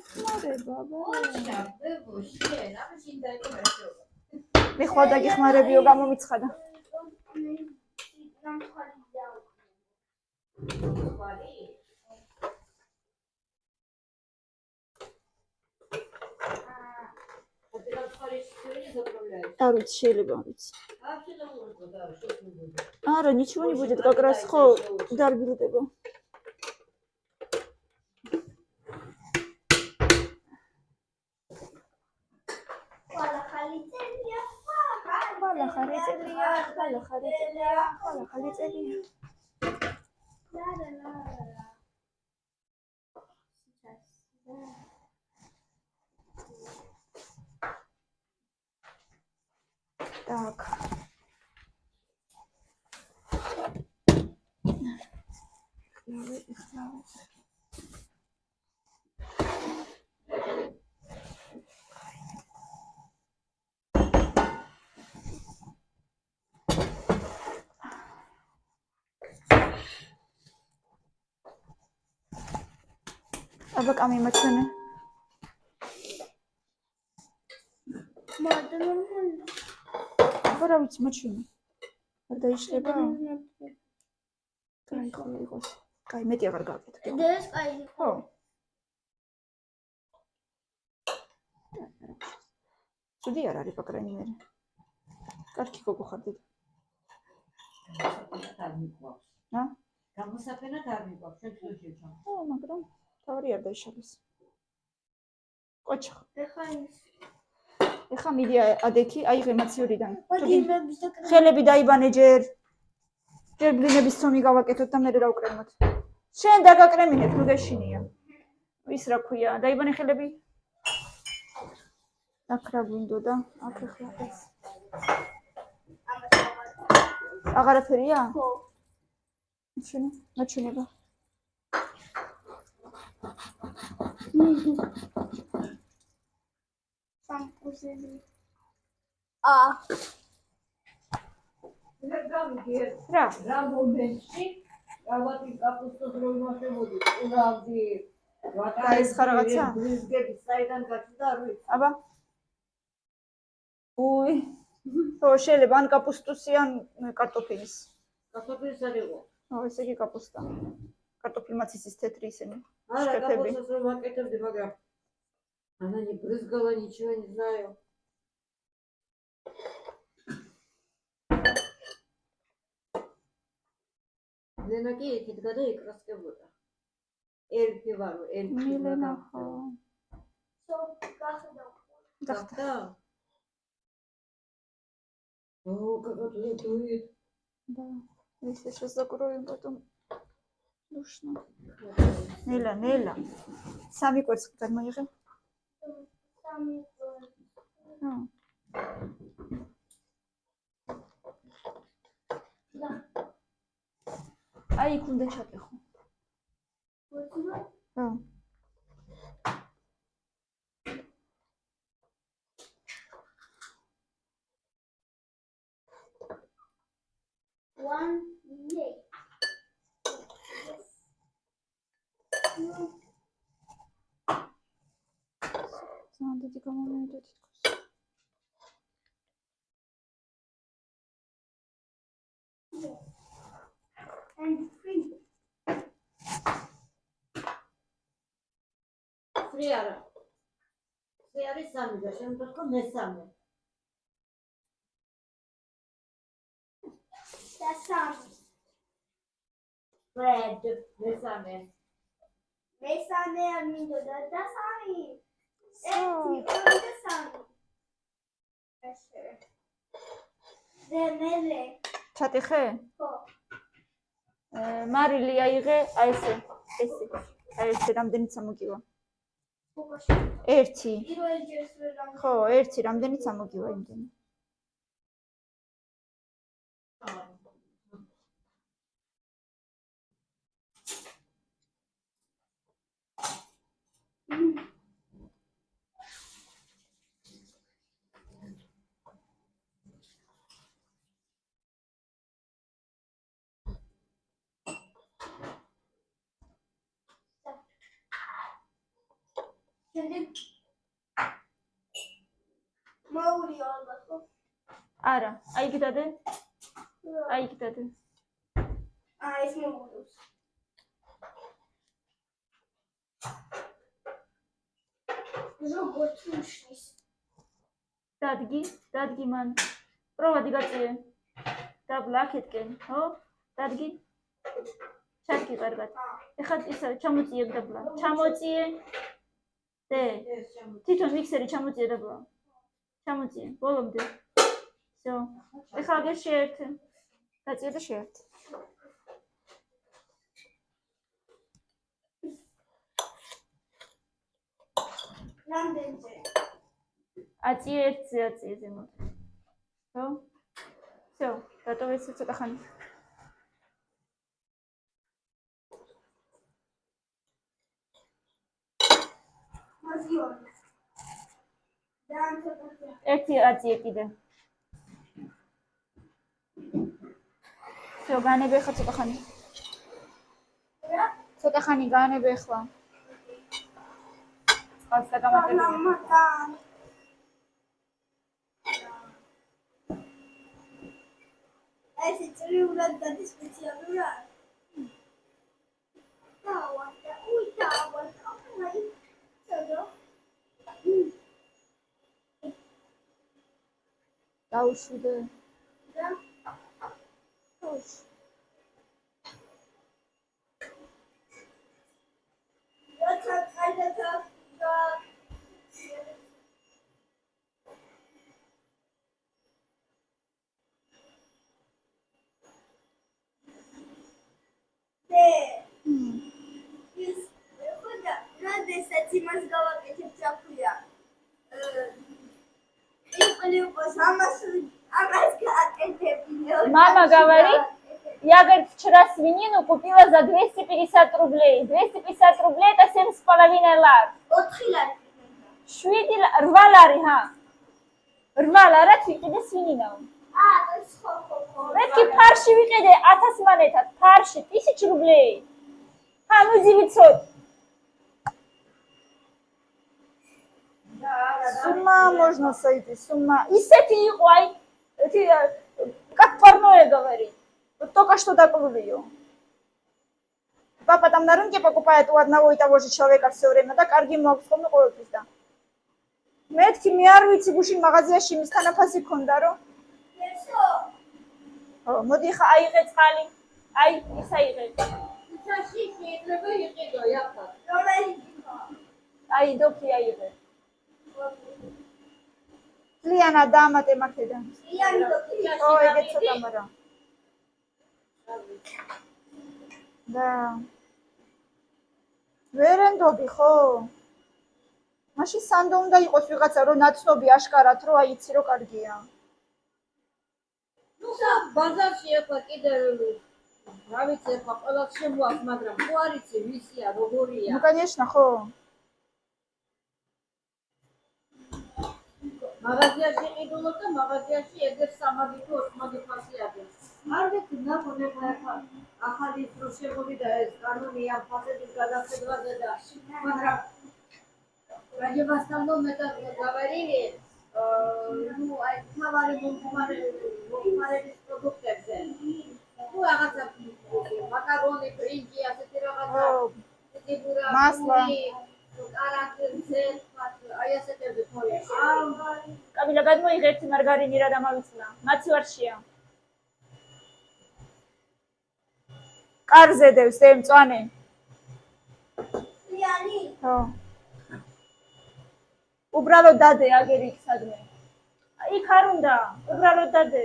S2: ხმარება,
S3: ოჩა, შენ, ამაში დაიწყო.
S2: მე ხვალ დაგიხმარებიო გამომიცხადა. არ ვიცი, შეიძლება არ ვიცი. არა, ничего не будет, как раз ხო დარბილდება. Так. აბა კამი მაჩვენე. აბა რა ვიცი მაჩვენე. არ დაიშლება? კაი ხო იყოს. კაი მეტი აღარ გავაკეთე.
S1: ეს კაი
S2: ხო. ცუდი არ არის პაკრენი მე. კარგი გოგო ხარ დედა.
S3: არ მიყვავს.
S2: ა?
S3: გამოსაფენად არ მიყვავს, შენ თუ შეჭამ.
S2: ო, მაგრამ თავი არ დაიშალეს. ყოჩა. ეხა მიდი ადექი, აიღე მაციორიდან. ხელები დაიბანე ჯერ. ჯერ ბლინების ცომი გავაკეთოთ და მერე დავკრემოთ. შენ დაგაკრემინებ, ნუ გეშინია. ის რა ქვია, დაიბანე ხელები. აქ რა გვინდოდა? აქ ახლა ეს. აღარაფერია?
S1: ხო.
S2: მაჩვენება.
S1: სამკუზელი.
S2: რა?
S3: რა მომენტში რაღაცი კაპუსტოს რო იმასებოდი, ურავდი.
S2: და ეს ხარ რაღაცა?
S3: ბლიზგები საიდან გაჩნდა არ ვიცი.
S2: აბა. უი. ო, შეიძლება ან კაპუსტუსი ან კარტოფილის.
S3: კარტოფილის არ იყო.
S2: ო, ესე იგი კაპუსტა. კარტოფილმაც ის თეთრი ისინი.
S3: არა, კაპუსტას რომ ვაკეთებდი, მაგრამ она не брызгала, ничего не знаю. ლენა კი იქით გადა იკრასკებოდა. ელფი ვარო, ელფი.
S2: მილენა ხო.
S3: გახდა? О, как это дует.
S2: Да. Если сейчас закроем, потом душно. Неля. Сами курс გადმოიღე. აი იქ უნდა ჩატეხო. ხო.
S1: One minute.
S2: Надо коммунику
S1: And free.
S3: Фриара. Фриари сами да, შენ თქო მესამე.
S1: და სამი.
S3: Bread, მესამე.
S1: მესამე არ მინდოდა და სამი. ერთი, ორი და სამი. ესე. მერე.
S2: ჩატეხე?
S1: ხო.
S2: მარილი აიღე, აი ესე. აი ესე რამდენიც ამოგივა. 1 ხო 1 რამდენიც ამოგივა იმდენი არა აი გიდადე აი გიდადე
S1: ეს მოგულობს როგორც უშლის
S2: დადგი მან პროვადი გაწიე დაბლა აქეთკენ ხო დადგი ჩადგი კარგად ეხლა ისა ჩამოწიე დაბლა ჩამოწიე დე თვითონ მიქსერი ჩამოწიე დაბლა ჩამოწიე ბოლომდე всё ეხლა აგერ შეერთე გაწიე და შეერთე
S1: რამდენზე
S2: აწიე ერთზე აწიე ზემოთ ხო всё готово ეს ცოტა ხანი ერთი აწიე კიდე всё განებე ხა ცოტა ხანი განებე ხა წყალს დაგამატებია
S1: ეს წრიურად დადის სპეციალურად დავადა აი ცოდო
S2: დაუშვიდე
S1: და როცა წაიდა როდესაც იმას გავაკეთებ ჩაფუია იყვლიობას ამას გააკეთებინე
S2: мама говорит я говорит вчера свинину купила за 250 рублей 250 рублей это 7,5 лар
S1: 4 ლარი
S2: 8 ლარი ها 8 ლარად ვიყიდე свининაო
S1: ხო
S2: მეთქი ფარში ვიყიდე 1000 მონეტად ფარში 1000 рублей ха ну 900 Сумма можно сойти, сумма. Исети იყო, აი, эти как парное говорит. Вот только что доплыл ее. Папа там на рынке покупает у одного и того же человека все время, да, კარგი მოაქვს ხოლმე ყოველთვის და. მეთქი მე არ ვიცი გუშინ მაღაზიაში მის თანაფასი ქონდა, რომ მოდი ხა აიღე წყალი. აი, ის აიღე.
S3: ჩაში შეიძლება იყიდო, იახა.
S2: აი, დოფი აიღე. ლიანა დაამატე მაქედან. ო, ეგეც ცოტა მარა. და ვერენდობი ხო? მაშინ სანდო უნდა იყოს ვიღაცა, რომ ნაცნობი აშკარად, რომ აი იცი რომ კარგია.
S3: ნუ ბაზარში ახლა კიდე რა ვიცი, ახლა ყველას შემოაქვს, მაგრამ ხო არ იცი ვისია, როგორია.
S2: Ну, конечно, ხო.
S3: მაღაზიაში ყიდულობ და მაღაზიაში ეგერ 3-4 ფასი არის. არ ვიცი, ნახონებ ახლა ახალი რო შემოვიდა ეს კანონი ამ ფასების გადახედვაზე და მაგრამ ради метод говорили, ну, აი თავარი მომხმარების პროდუქტებზე. ну, რაღაცა მაკარონი, ბრინჯი, ასეთი რაღაცა.
S2: მასლა.
S3: აი ასეთები თორე.
S2: კაბილა გადმოიღე ერთი მარგარინი რა დამავიცნა. მაცივარშია. კარზე დევს მწვანე.
S1: ლიანი?
S2: ხო. უბრალოდ დადე აგერ იქ სადმე. იქ არ უნდა, უბრალოდ დადე.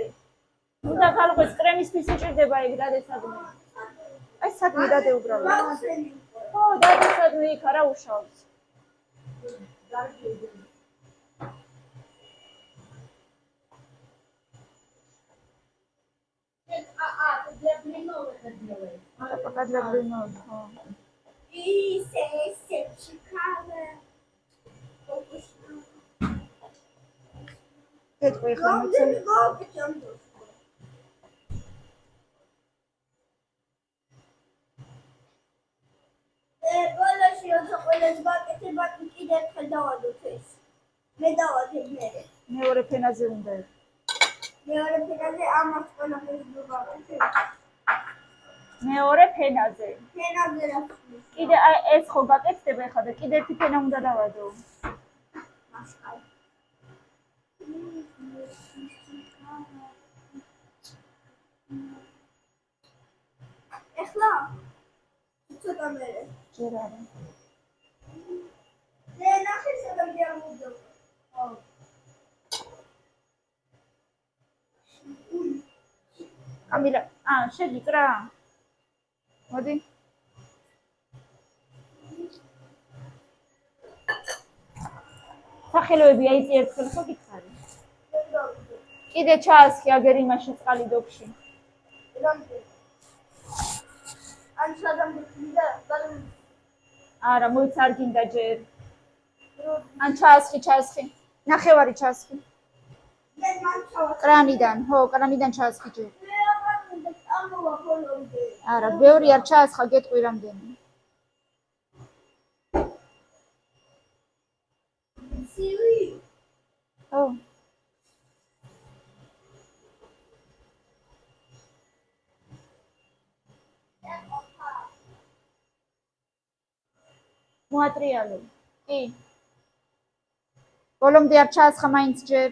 S2: უნდა ხალხოს კრემისთვის უჭირდება იქ დადე სადმე. აი სადმე დადე უბრალოდ. ხო, დადე სადმე იქ არა უშავს.
S3: Для блинов это делает.
S2: Пока для блинов.
S1: И сечикаве.
S2: Кетყვი ხლა მეცე.
S1: ბოლოში როცა ყველას ვაკეთებ, კიდე ერთხელ დავადოთ ეს. მე დავადებ მე.
S2: მეორე ფენაზე უნდა იყო.
S1: მეორე ფენაზე ამას ყველაფერს დავაკეთებ.
S2: მეორე ფენაზე.
S1: ფენაზე რა ხდება?
S2: კიდე ეს ხო გაკეთდება ხა და კიდე ერთი ფენა უნდა დავადო.
S1: მასკალ. ეხლა ცოტა მერე.
S2: ჯერ არა.
S1: მე ნახე სადამდე ამოვიდა. ხო.
S2: კამილა, შეგიკრა. მოდი. სახელოები აიწი ერთხელ ხო გითხარი? კიდე ჩაასხი აგერ იმაში წყალი დოქში.
S1: ან სადამდე ხიდა,
S2: არა, მოიცა არ გინდა ჯერ. ან ჩაასხი. ნახევარი ჩაასხი.
S1: მე მან ჩავა.
S2: კრანიდან, ხო, კრანიდან ჩაასხი ჯერ.
S1: მე აღარ მინდა წამოვა ხოლმე.
S2: არა, ბევრი არ ჩაასხა, გეტყვი რამდენი.
S1: სივი.
S2: ხო. მოატრიალე. კი. ბოლომდე არ ჩაასხა მაინც ჯერ.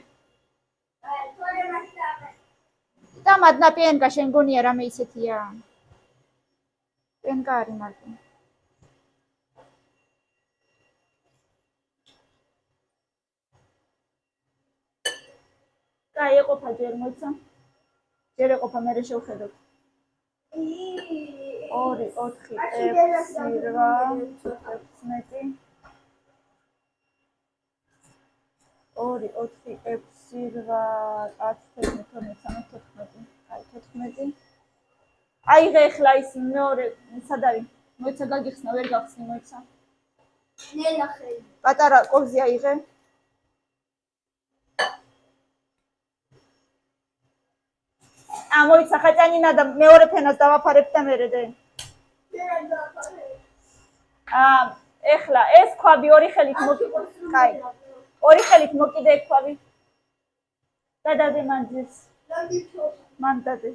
S1: თორე მასწავლე.
S2: და მადნა პიენკა შენ გონია რამე ისეთია. პიენკა არის მარტო. კაი, ეყოფა ჯერ მოიცა. ჯერ ეყოფა, მერე შევხედოთ. 2, 4, 6, 8, 16. 2, 4, 6, 8, 10, 11, 12, 13, 14. აიღე ახლა ის მეორე, სად არის? მოიცა გაგიხსნა, ვერ გახსნი, მოიცა.
S1: ნელახე.
S2: პატარა კოვზი აიღე. მოიცა ხაჭანინა და მეორე ფენას დავაფარებ და მერე დე. ეხლა ეს ქვაბი ორი ხელით მოკიდე. კაი. ორი ხელით მოკიდე ეს ქვაბი. დადადე მანძილს. მან დადე.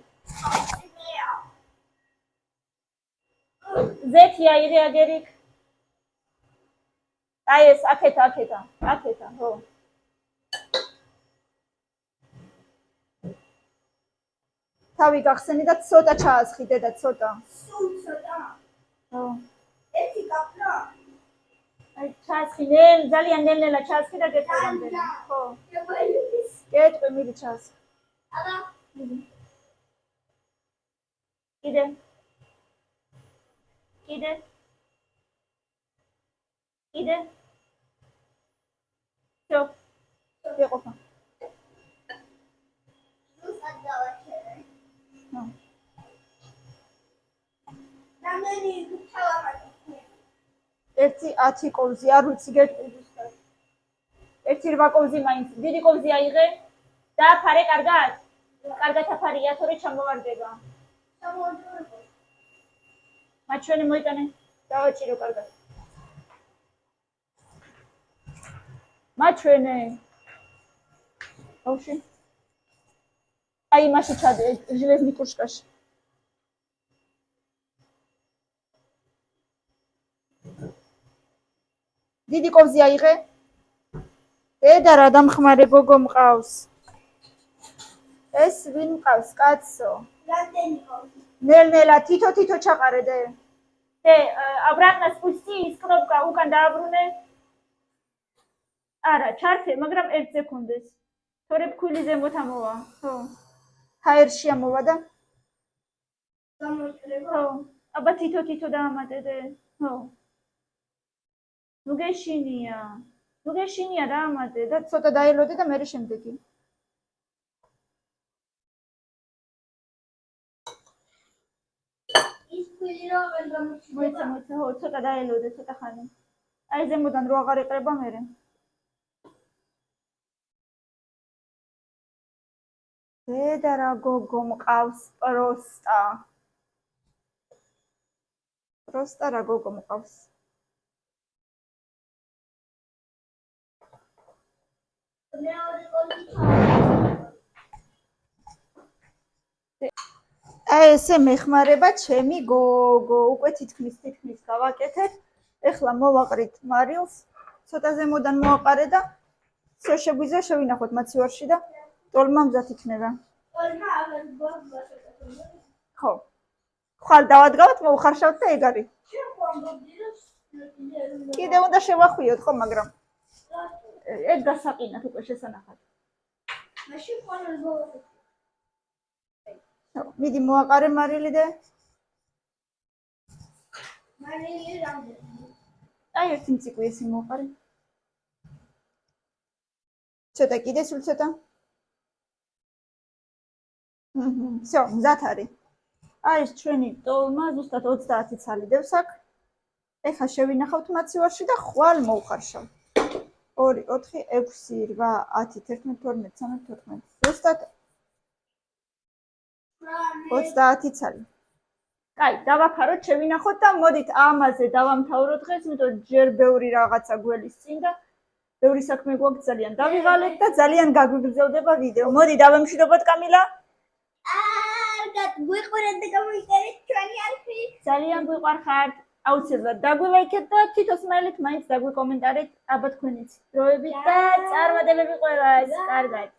S2: ზეთი აიღე აგერიქ. აი ეს აქეთა, ხო. თავი გახსენი და ცოტა ჩაასხი დედა, ცოტა.
S1: სულ ცოტა.
S2: ხო.
S1: ერთი კაფლა.
S2: აი ჩაასხი, ძალიან ნელ-ნელა ჩაასხი და გეტყვი რამდენი. ხო. გეტყვი, მიდი ჩაასხი.
S1: არა.
S2: კიდე. всё. ეყოფა.
S1: რამდენი თავამატი?
S2: 1-10 კოვზი, არ ვიცი გეტყვი ზუსტად. 1-8 კოვზი მაინც. დიდი კოვზი აიღე და ფარე კარგად. კარგად აფარია, თორე ჩამოვარდება.
S1: ჩამოვარდება.
S2: მაჩვენე მოიტანე. დავაჭირო კარგად. მაჩვენე. ბავშვი. აი მასე ჩადე, ჟელეზნი კუშკაში. დიდი კოვზი აიღე. დედა რა დამხმარე გოგო მყავს. ეს ვინ მყავს, კაცო?
S1: რამდენი კოვზი?
S2: ნელ-ნელა თითო ჩაყარე დე. Te обратно спустись, кнопка უკან დააბრუნე. არა, ჩართე, მაგრამ 1 სეკუნდეს. თორე ფქვილი ზემოთ ამოვა. ხო. ჰაერში ამოვა და
S1: გამოიყრება.
S2: ხო. აბა თითო დაამატე დე. ხო. ნუ გეშინია. ნუ გეშინია რა ამაზე და ცოტა დაელოდე და მე შემდეგი.
S1: ის ქვილი რომ ვერ გამოჩნდება.
S2: მოიცა, ხო, ცოტა დაელოდე, ცოტა ხანი. აი ზემოდან რო აღარ იყრება მერე. დედა რა გოგო მყავს პროსტა. პროსტა რა გოგო მყავს.
S1: მეორე კოლი ჩავარდა.
S2: აი ესე მეხმარება ჩემი გოგო. უკვე თითქმის გავაკეთეთ. ეხლა მოვაყრით მარილს. ცოტა ზემოდან მოვაყარე და всё შეგვიძლია შევინახოთ მაცივარში და ტოლმა მზად იქნება.
S1: ტოლმა აღარ გვაქვს.
S2: ხო. ხვალ დავადგავთ, მოუხარშავთ და ეგ არის.
S1: შენ ხო ამბობდი რომ
S2: კიდე უნდა შევახვიოთ ხო, მაგრამ ეგ გასაყინათ უკვე შესანახად.
S1: მაშინ ყოველ ბოლოს
S2: მიდი მოვაყარე მარილი და
S1: მარილი რამდენი?
S2: აი ერთი მწიკვი ესე მოვაყარე. ცოტა კიდე სულ ცოტა. всё, მზად არის. აი ეს ჩვენი ტოლმა ზუსტად 30 ცალი დევს აქ. ეხლა შევინახავთ მაცივარში და ხვალ მოვხარშავ. 2 4 6 8 10 11 12 13 14 ზუსტად 30 ცალი. კაი, დავაფაროთ, შევინახოთ და მოდით ამაზე დავამთავროთ დღეს, იმიტომ ჯერ ბევრი რაღაცა გველის წინ და ბევრი საქმე გვაქვს ძალიან დავიღალეთ და ძალიან გაგვიგრძელდება ვიდეო. მოდი დავემშვიდობოთ კამილა.
S1: კარგად, გვიყურეთ და გამოიწერეთ ჩვენი არხი.
S2: ძალიან გვიყვარხართ. აუცილებლად დაგვილაიქეთ და თვითოსმაილით მაინც დაგვიკომენტარეთ, აბა თქვენიც დროებით და წარმატებები ყველას. კარგად.